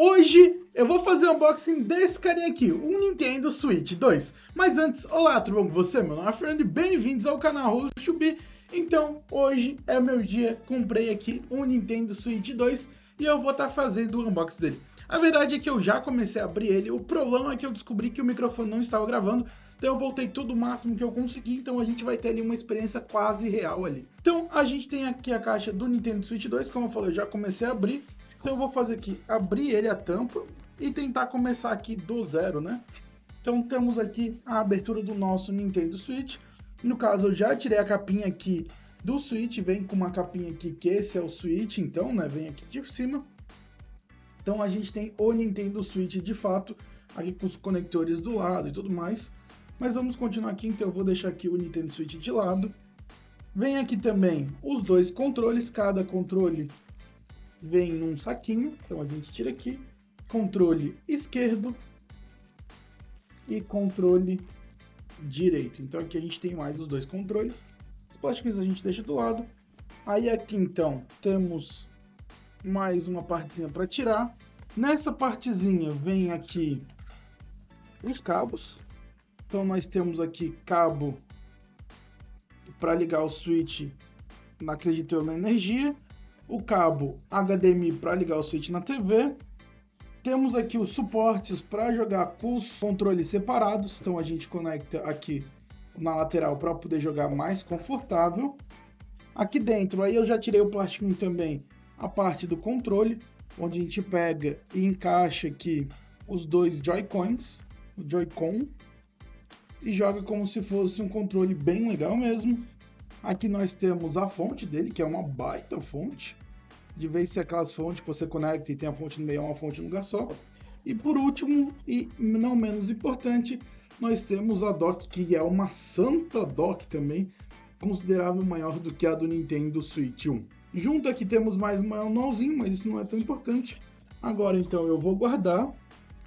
Hoje eu vou fazer um unboxing desse carinha aqui, um Nintendo Switch 2. Mas antes, olá, tudo bom com você? Meu nome é Fernando e bem-vindos ao canal Rushby. Então, hoje é meu dia, comprei aqui um Nintendo Switch 2 e eu vou estar fazendo o unboxing dele. A verdade é que eu já comecei a abrir ele, o problema é que eu descobri que o microfone não estava gravando, então eu voltei tudo o máximo que eu consegui, então a gente vai ter ali uma experiência quase real ali. Então, a gente tem aqui a caixa do Nintendo Switch 2, como eu falei, eu já comecei a abrir. Então eu vou fazer aqui, abrir ele a tampa e tentar começar aqui do zero, né? Então temos aqui a abertura do nosso Nintendo Switch. No caso, eu já tirei a capinha aqui do Switch, vem com uma capinha aqui que esse é o Switch, então, né? Vem aqui de cima. Então a gente tem o Nintendo Switch de fato, aqui com os conectores do lado e tudo mais. Mas vamos continuar aqui, então eu vou deixar aqui o Nintendo Switch de lado. Vem aqui também os dois controles, cada controle vem num saquinho, então a gente tira aqui, controle esquerdo e controle direito. Então aqui a gente tem mais os dois controles, os plásticos a gente deixa do lado. Aí aqui então temos mais uma partezinha para tirar. Nessa partezinha vem aqui os cabos. Então nós temos aqui cabo para ligar o Switch, acredito eu, na energia. O cabo HDMI para ligar o Switch na TV. Temos aqui os suportes para jogar com os controles separados. Então a gente conecta aqui na lateral para poder jogar mais confortável. Aqui dentro, aí eu já tirei o plástico também, a parte do controle, onde a gente pega e encaixa aqui os dois Joy-Cons, o Joy-Con, e joga como se fosse um controle bem legal mesmo. Aqui nós temos a fonte dele, que é uma baita fonte. De vez se aquelas fontes que você conecta e tem a fonte no meio, é uma fonte num lugar só. E por último, e não menos importante, nós temos a dock, que é uma santa dock também, considerável maior do que a do Nintendo Switch 1. Junto aqui temos mais um manualzinho, mas isso não é tão importante. Agora então eu vou guardar.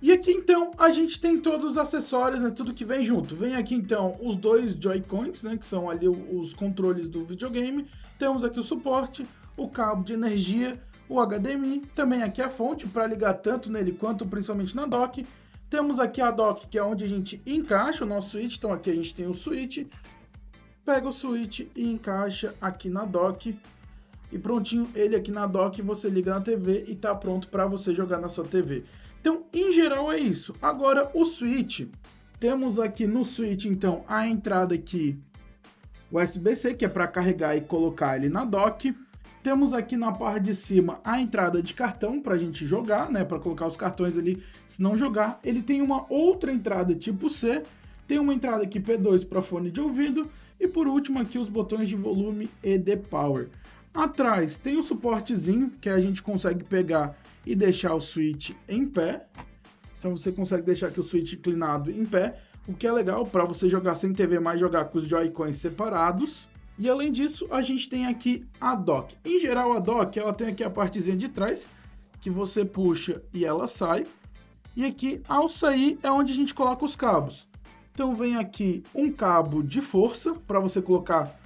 E aqui então a gente tem todos os acessórios, né, tudo que vem junto. Vem aqui então os dois Joy-Cons, né, que são ali os controles do videogame. Temos aqui o suporte, o cabo de energia, o HDMI, também aqui a fonte para ligar tanto nele quanto principalmente na dock. Temos aqui a dock, que é onde a gente encaixa o nosso Switch. Então aqui a gente tem o Switch, pega o Switch e encaixa aqui na dock. E prontinho, ele aqui na dock, você liga na TV e tá pronto para você jogar na sua TV. Então, em geral é isso. Agora, o Switch, temos aqui no Switch, então, a entrada aqui USB-C, que é para carregar e colocar ele na dock. Temos aqui na parte de cima a entrada de cartão para a gente jogar, né? Para colocar os cartões ali, se não jogar. Ele tem uma outra entrada tipo C, tem uma entrada aqui P2 para fone de ouvido e por último aqui os botões de volume e de power. Atrás tem o suportezinho que a gente consegue pegar e deixar o Switch em pé. Então você consegue deixar aqui o Switch inclinado em pé, o que é legal para você jogar sem TV, mas jogar com os Joy-Cons separados. E além disso, a gente tem aqui a dock. Em geral, a dock ela tem aqui a partezinha de trás, que você puxa e ela sai. E aqui, ao sair, é onde a gente coloca os cabos. Então vem aqui um cabo de força, para você colocar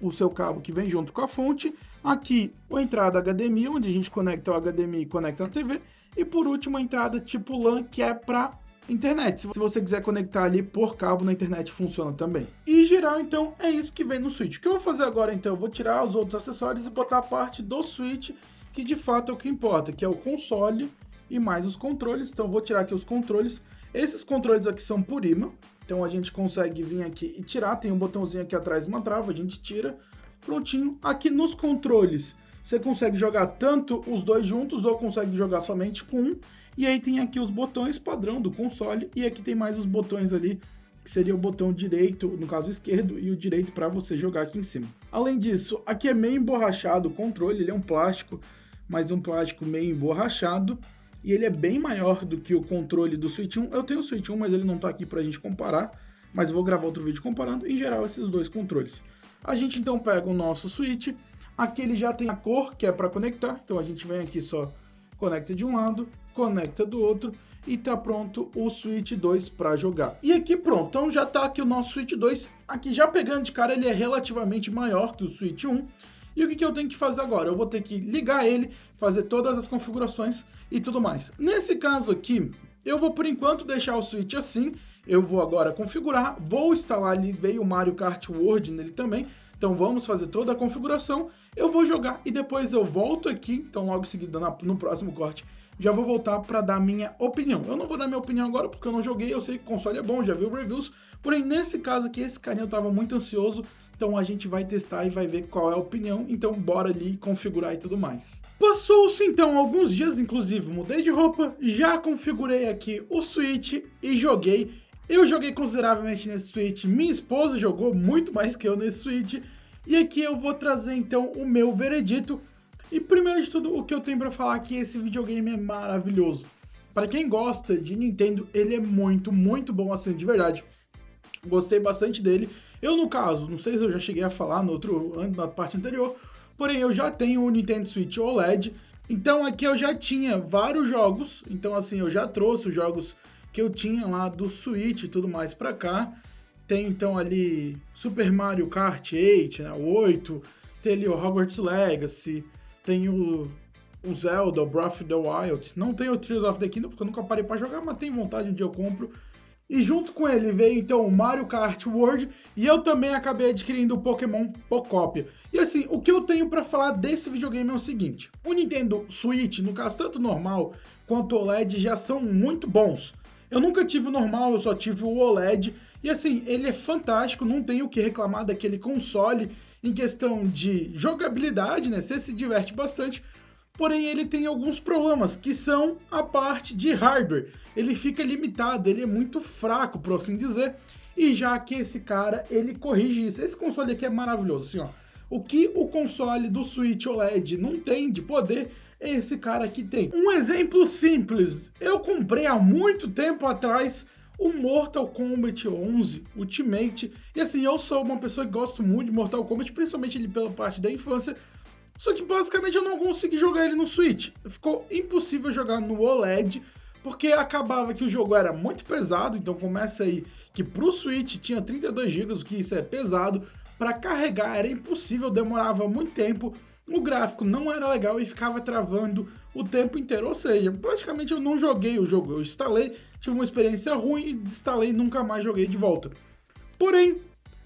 o seu cabo que vem junto com a fonte. Aqui a entrada HDMI, onde a gente conecta o HDMI e conecta na TV. E por último a entrada tipo LAN, que é para internet. Se você quiser conectar ali por cabo na internet, funciona também. E em geral, então, é isso que vem no Switch. O que eu vou fazer agora, então, eu vou tirar os outros acessórios e botar a parte do Switch, que de fato é o que importa, que é o console e mais os controles. Então eu vou tirar aqui os controles. Esses controles aqui são por imã, então a gente consegue vir aqui e tirar. Tem um botãozinho aqui atrás, uma trava, a gente tira. Prontinho. Aqui nos controles, você consegue jogar tanto os dois juntos ou consegue jogar somente com um. E aí tem aqui os botões padrão do console e aqui tem mais os botões ali, que seria o botão direito, no caso esquerdo, e o direito para você jogar aqui em cima. Além disso, aqui é meio emborrachado o controle, ele é um plástico, mas um plástico meio emborrachado. E ele é bem maior do que o controle do Switch 1. Eu tenho o Switch 1, mas ele não está aqui para a gente comparar. Mas vou gravar outro vídeo comparando. Em geral, esses dois controles. A gente então pega o nosso Switch. Aqui ele já tem a cor, que é para conectar. Então a gente vem aqui só, conecta de um lado, conecta do outro. E tá pronto o Switch 2 para jogar. E aqui pronto, então já tá aqui o nosso Switch 2. Aqui já pegando de cara, ele é relativamente maior que o Switch 1. E o que eu tenho que fazer agora? Eu vou ter que ligar ele, fazer todas as configurações e tudo mais. Nesse caso aqui, eu vou por enquanto deixar o Switch assim. Eu vou agora configurar, vou instalar ali, veio o Mario Kart World nele também. Então vamos fazer toda a configuração, eu vou jogar e depois eu volto aqui, então logo em seguida no próximo corte já vou voltar para dar minha opinião. Eu não vou dar minha opinião agora porque eu não joguei, eu sei que o console é bom, já vi reviews, porém nesse caso aqui, esse carinha eu estava muito ansioso, então a gente vai testar e vai ver qual é a opinião, então bora ali configurar e tudo mais. Passou-se então alguns dias, inclusive mudei de roupa, já configurei aqui o Switch e joguei. Eu joguei consideravelmente nesse Switch, minha esposa jogou muito mais que eu nesse Switch, e aqui eu vou trazer então o meu veredito. E primeiro de tudo, o que eu tenho para falar é que esse videogame é maravilhoso. Para quem gosta de Nintendo, ele é muito, muito bom assim, de verdade. Gostei bastante dele. Eu, no caso, não sei se eu já cheguei a falar na parte anterior, porém eu já tenho o Nintendo Switch OLED, então aqui eu já tinha vários jogos, então assim, eu já trouxe os jogos que eu tinha lá do Switch e tudo mais para cá. Tem então ali Super Mario Kart 8, né, 8, tem ali o Hogwarts Legacy, tem o Zelda, o Breath of the Wild. Não tem o Tears of the Kingdom, porque eu nunca parei para jogar, mas tenho vontade, um dia eu compro. E junto com ele veio então o Mario Kart World, e eu também acabei adquirindo o Pokémon Pocópia. E assim, o que eu tenho para falar desse videogame é o seguinte: o Nintendo Switch, no caso tanto normal quanto o OLED, já são muito bons. Eu nunca tive o normal, eu só tive o OLED, e assim, ele é fantástico, não tenho o que reclamar daquele console em questão de jogabilidade, né? Você se diverte bastante, porém ele tem alguns problemas, que são a parte de hardware. Ele fica limitado, ele é muito fraco, por assim dizer, e já que esse cara, ele corrige isso. Esse console aqui é maravilhoso, assim, ó. O que o console do Switch OLED não tem de poder, esse cara aqui tem. Um exemplo simples, eu comprei há muito tempo atrás o Mortal Kombat 11 Ultimate, e assim, eu sou uma pessoa que gosta muito de Mortal Kombat, principalmente ele pela parte da infância, só que basicamente eu não consegui jogar ele no Switch. Ficou impossível jogar no OLED, porque acabava que o jogo era muito pesado, então começa aí que pro Switch tinha 32 GB, o que isso é pesado, para carregar era impossível, demorava muito tempo, o gráfico não era legal e ficava travando o tempo inteiro, ou seja, praticamente eu não joguei o jogo, eu instalei, tive uma experiência ruim e desinstalei e nunca mais joguei de volta. Porém,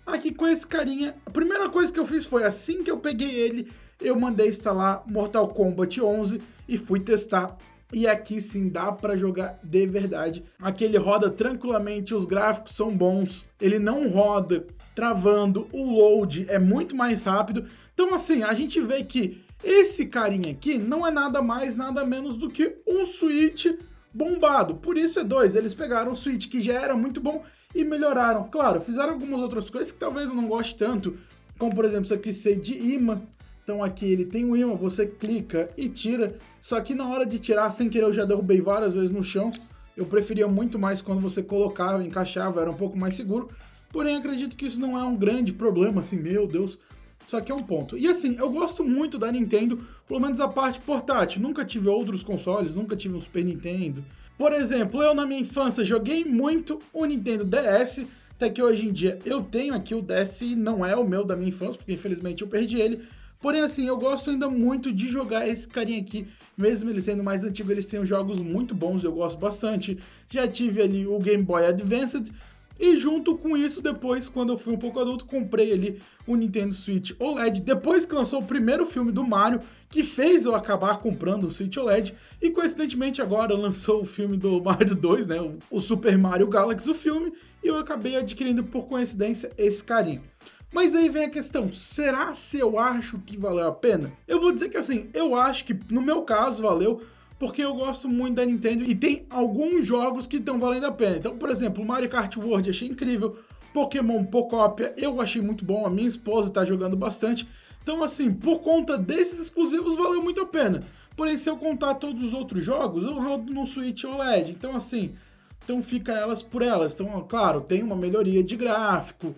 aqui com esse carinha, a primeira coisa que eu fiz foi, assim que eu peguei ele, eu mandei instalar Mortal Kombat 11 e fui testar. E aqui sim dá para jogar de verdade. Aqui ele roda tranquilamente, os gráficos são bons, ele não roda travando, o load é muito mais rápido. Então assim, a gente vê que esse carinha aqui não é nada mais, nada menos do que um Switch bombado. Por isso é dois, eles pegaram um Switch que já era muito bom e melhoraram. Claro, fizeram algumas outras coisas que talvez eu não goste tanto, como por exemplo isso aqui ser de imã. Então aqui ele tem um imã, você clica e tira, só que na hora de tirar, sem querer eu já derrubei várias vezes no chão. Eu preferia muito mais quando você colocava, encaixava, era um pouco mais seguro. Porém, acredito que isso não é um grande problema, assim, meu Deus, só que é um ponto. E assim, eu gosto muito da Nintendo, pelo menos a parte portátil. Nunca tive outros consoles, nunca tive um Super Nintendo. Por exemplo, eu na minha infância joguei muito o Nintendo DS, até que hoje em dia eu tenho aqui o DS, não é o meu da minha infância, porque infelizmente eu perdi ele. Porém, assim, eu gosto ainda muito de jogar esse carinha aqui, mesmo ele sendo mais antigo, eles têm jogos muito bons, eu gosto bastante. Já tive ali o Game Boy Advance, e junto com isso, depois, quando eu fui um pouco adulto, comprei ali o Nintendo Switch OLED, depois que lançou o primeiro filme do Mario, que fez eu acabar comprando o Switch OLED, e coincidentemente agora lançou o filme do Mario 2, né, o Super Mario Galaxy, o filme, e eu acabei adquirindo por coincidência esse carinha. Mas aí vem a questão, será se eu acho que valeu a pena? Eu vou dizer que assim, eu acho que no meu caso valeu, porque eu gosto muito da Nintendo e tem alguns jogos que estão valendo a pena. Então, por exemplo, Mario Kart World achei incrível, Pokémon Pocópia eu achei muito bom, a minha esposa está jogando bastante. Então assim, por conta desses exclusivos valeu muito a pena. Porém, se eu contar todos os outros jogos, eu rodo no Switch OLED. Então assim, então fica elas por elas. Então, claro, tem uma melhoria de gráfico.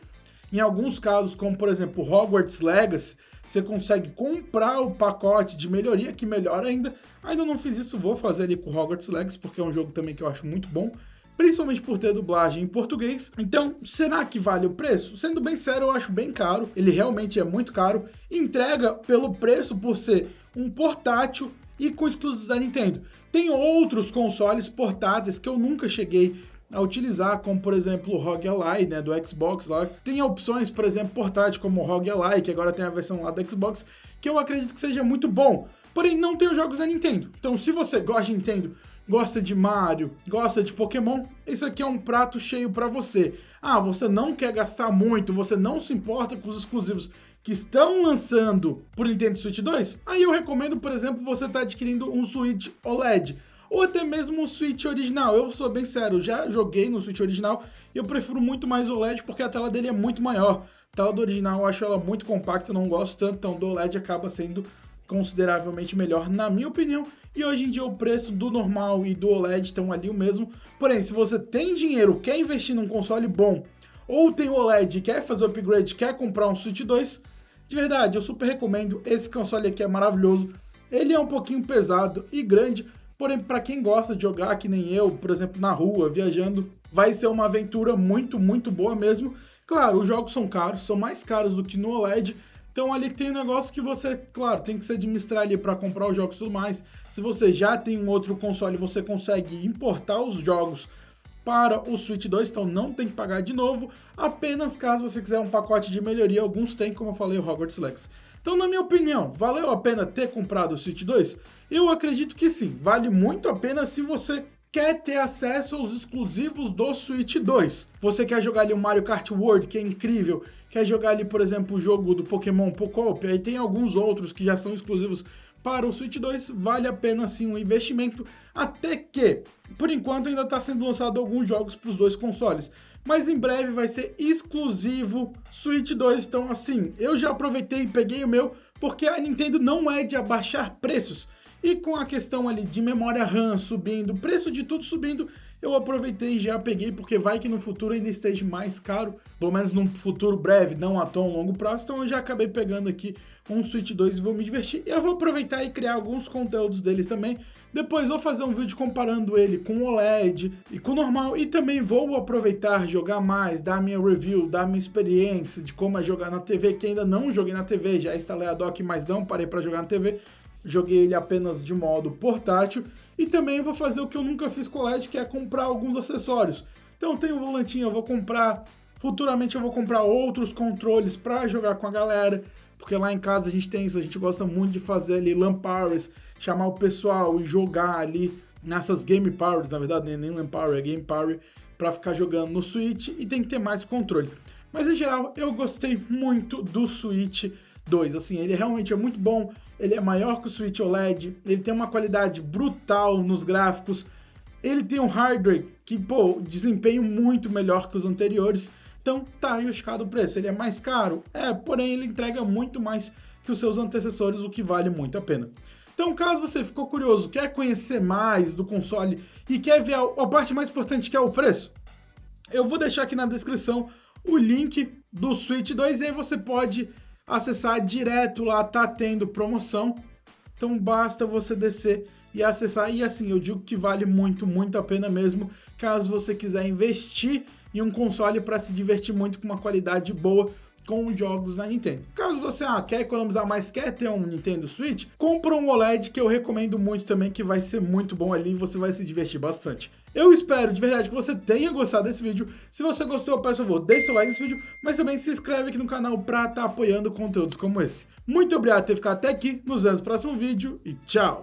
Em alguns casos, como por exemplo Hogwarts Legacy, você consegue comprar o pacote de melhoria, que melhora ainda. Ainda não fiz isso, vou fazer ali com Hogwarts Legacy, porque é um jogo também que eu acho muito bom. principalmente por ter dublagem em português. Então, será que vale o preço? Sendo bem sério, eu acho bem caro, ele realmente é muito caro. Entrega pelo preço por ser um portátil e com exclusivos da Nintendo. Tem outros consoles portáteis que eu nunca cheguei a utilizar, como por exemplo o ROG Ally, né, do Xbox lá. Tem opções, por exemplo, portátil como o ROG Ally, que agora tem a versão lá do Xbox, que eu acredito que seja muito bom. Porém, não tem os jogos da Nintendo. Então, se você gosta de Nintendo, gosta de Mario, gosta de Pokémon, esse aqui é um prato cheio para você. Ah, você não quer gastar muito, você não se importa com os exclusivos que estão lançando por Nintendo Switch 2? Aí eu recomendo, por exemplo, você estar adquirindo um Switch OLED, ou até mesmo um Switch original. Eu sou bem sério, já joguei no Switch original e eu prefiro muito mais o OLED porque a tela dele é muito maior. A tela do original eu acho ela muito compacta, não gosto tanto, então do OLED acaba sendo consideravelmente melhor, na minha opinião. E hoje em dia o preço do normal e do OLED estão ali o mesmo. Porém, se você tem dinheiro, quer investir num console bom, ou tem o OLED, quer fazer o upgrade, quer comprar um Switch 2, de verdade, eu super recomendo. Esse console aqui é maravilhoso. Ele é um pouquinho pesado e grande, porém, para quem gosta de jogar, que nem eu, por exemplo, na rua, viajando, vai ser uma aventura muito, muito boa mesmo. Claro, os jogos são caros, são mais caros do que no OLED, então ali tem um negócio que você, claro, tem que se administrar ali para comprar os jogos e tudo mais. Se você já tem um outro console, você consegue importar os jogos para o Switch 2, então não tem que pagar de novo, apenas caso você quiser um pacote de melhoria, alguns tem, como eu falei, o Hogwarts Legacy. Então, na minha opinião, valeu a pena ter comprado o Switch 2? Eu acredito que sim, vale muito a pena se você quer ter acesso aos exclusivos do Switch 2. Você quer jogar ali o Mario Kart World, que é incrível, quer jogar ali, por exemplo, o jogo do Pokémon Pokop, aí tem alguns outros que já são exclusivos para o Switch 2, vale a pena sim um investimento, até que, por enquanto, ainda está sendo lançado alguns jogos para os dois consoles, mas em breve vai ser exclusivo Switch 2, então assim, eu já aproveitei e peguei o meu, porque a Nintendo não é de abaixar preços, e com a questão ali de memória RAM subindo, preço de tudo subindo, eu aproveitei e já peguei, porque vai que no futuro ainda esteja mais caro, pelo menos num futuro breve, não a tão longo prazo, então eu já acabei pegando aqui um Switch 2 e vou me divertir. E eu vou aproveitar e criar alguns conteúdos deles também. Depois vou fazer um vídeo comparando ele com o OLED e com o normal, e também vou aproveitar, jogar mais, dar minha review, dar minha experiência de como é jogar na TV, que ainda não joguei na TV, já instalei a dock, mas não parei para jogar na TV. Joguei ele apenas de modo portátil, e também vou fazer o que eu nunca fiz com o OLED, que é comprar alguns acessórios. Então tem o volantinho, eu vou comprar, futuramente eu vou comprar outros controles para jogar com a galera, porque lá em casa a gente tem isso, a gente gosta muito de fazer ali LAN Powers, chamar o pessoal e jogar ali nessas Game Powers, na verdade nem LAN Power, é Game Power, para ficar jogando no Switch, e tem que ter mais controle. Mas em geral eu gostei muito do Switch 2, assim, ele realmente é muito bom, ele é maior que o Switch OLED, ele tem uma qualidade brutal nos gráficos, ele tem um hardware que, pô, desempenho muito melhor que os anteriores, então tá justificado o preço. Ele é mais caro? É, porém ele entrega muito mais que os seus antecessores, o que vale muito a pena. Então, caso você ficou curioso, quer conhecer mais do console e quer ver a parte mais importante, que é o preço, eu vou deixar aqui na descrição o link do Switch 2 e aí você pode acessar direto lá, tá tendo promoção, então basta você descer e acessar, e assim, eu digo que vale muito, muito a pena mesmo, caso você quiser investir em um console para se divertir muito com uma qualidade boa com os jogos da Nintendo. Caso você quer economizar mais, quer ter um Nintendo Switch, compra um OLED, que eu recomendo muito também, que vai ser muito bom ali e você vai se divertir bastante. Eu espero de verdade que você tenha gostado desse vídeo. Se você gostou, por favor, deixe seu like nesse vídeo, mas também se inscreve aqui no canal para estar apoiando conteúdos como esse. Muito obrigado por ter ficado até aqui, nos vemos no próximo vídeo e tchau!